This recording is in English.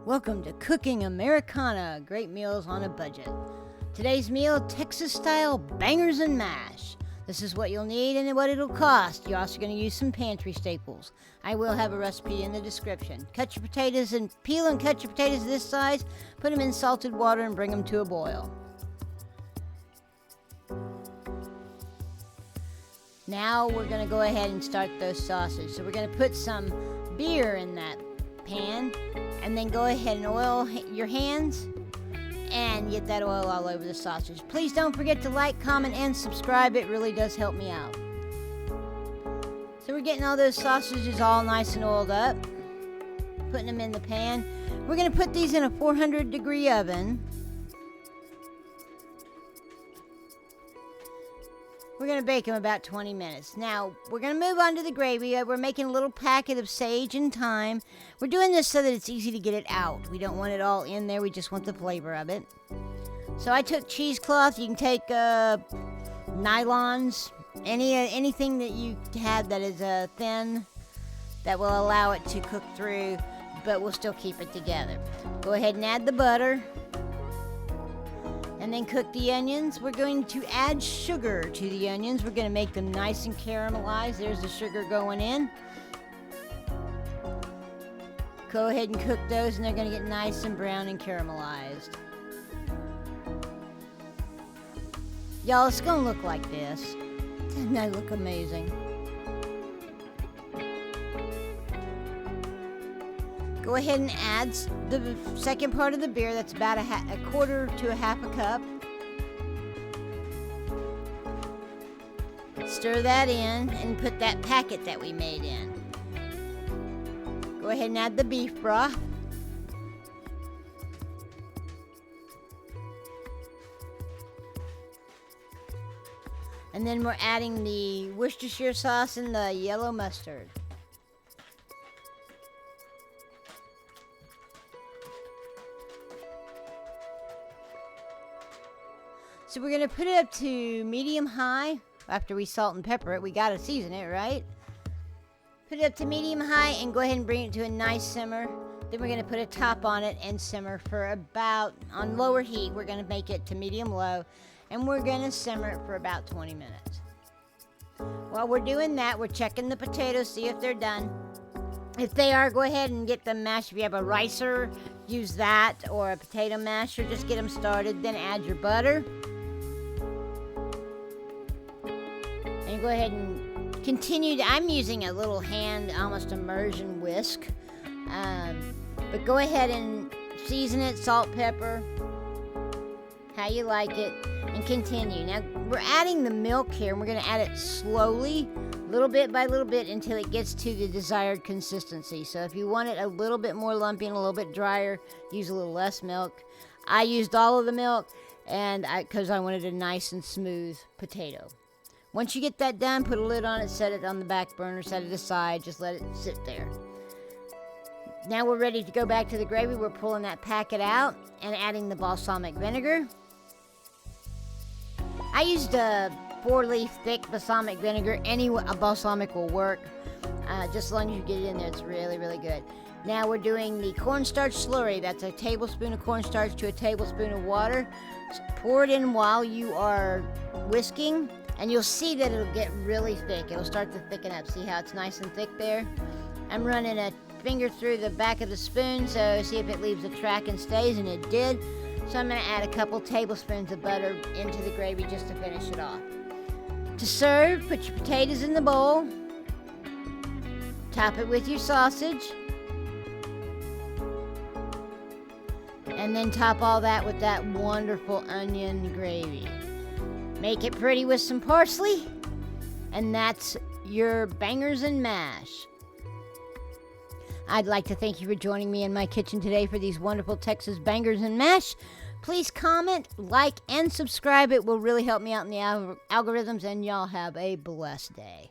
Welcome to Cooking Americana, great meals on a budget. Today's meal, Texas-style bangers and mash. This is what you'll need and what it'll cost. You're also going to use some pantry staples. I will have a recipe in the description. Cut your potatoes and peel and cut your potatoes this size. Put them in salted water and bring them to a boil. Now we're going to go ahead and start those sausages. So we're going to put some beer in that pan and then go ahead and oil your hands and get that oil all over the sausage. Please don't forget to like, comment, and subscribe. It really does help me out. So we're getting all those sausages all nice and oiled up, putting them in the pan. We're going to put these in a 400-degree oven. We're going to bake them about 20 minutes. Now, we're going to move on to the gravy. We're making a little packet of sage and thyme. We're doing this so that it's easy to get it out. We don't want it all in there. We just want the flavor of it. So I took cheesecloth. You can take nylons, anything that you have that is thin that will allow it to cook through, but will still keep it together. Go ahead and add the butter. And then cook the onions. We're going to add sugar to the onions. We're going to make them nice and caramelized. There's the sugar going in. Go ahead and cook those, and they're going to get nice and brown and caramelized. Y'all, it's going to look like this. Doesn't that look amazing? Go ahead and add the second part of the beer. That's about a quarter to a half a cup. Stir that in and put that packet that we made in. Go ahead and add the beef broth. And then we're adding the Worcestershire sauce and the yellow mustard. So we're going to put it up to medium-high. After we salt and pepper it, we got to season it, right? Put it up to medium-high and go ahead and bring it to a nice simmer. Then we're going to put a top on it and simmer for about, on lower heat, we're going to make it to medium-low. And we're going to simmer it for about 20 minutes. While we're doing that, we're checking the potatoes, see if they're done. If they are, go ahead and get them mashed. If you have a ricer, use that, or a potato masher, just get them started. Then add your butter. And go ahead and continue to, I'm using a little hand, almost immersion whisk. But go ahead and season it, salt, pepper, how you like it, and continue. Now, we're adding the milk here, and we're going to add it slowly, little bit by little bit, until it gets to the desired consistency. So if you want it a little bit more lumpy and a little bit drier, use a little less milk. I used all of the milk, and because I wanted a nice and smooth potato. Once you get that done, put a lid on it, set it on the back burner, set it aside, just let it sit there. Now we're ready to go back to the gravy. We're pulling that packet out and adding the balsamic vinegar. I used a 4-leaf thick balsamic vinegar. Any balsamic will work. Just as long as you get it in there, it's really, really good. Now we're doing the cornstarch slurry. That's a tablespoon of cornstarch to a tablespoon of water. Just pour it in while you are whisking. And you'll see that it'll get really thick. It'll start to thicken up. See how it's nice and thick there? I'm running a finger through the back of the spoon, so see if it leaves a track and stays, and it did. So I'm going to add a couple tablespoons of butter into the gravy just to finish it off. To serve, put your potatoes in the bowl. Top it with your sausage. And then top all that with that wonderful onion gravy. Make it pretty with some parsley, and that's your bangers and mash. I'd like to thank you for joining me in my kitchen today for these wonderful Texas bangers and mash. Please comment, like, and subscribe. It will really help me out in the algorithms, and y'all have a blessed day.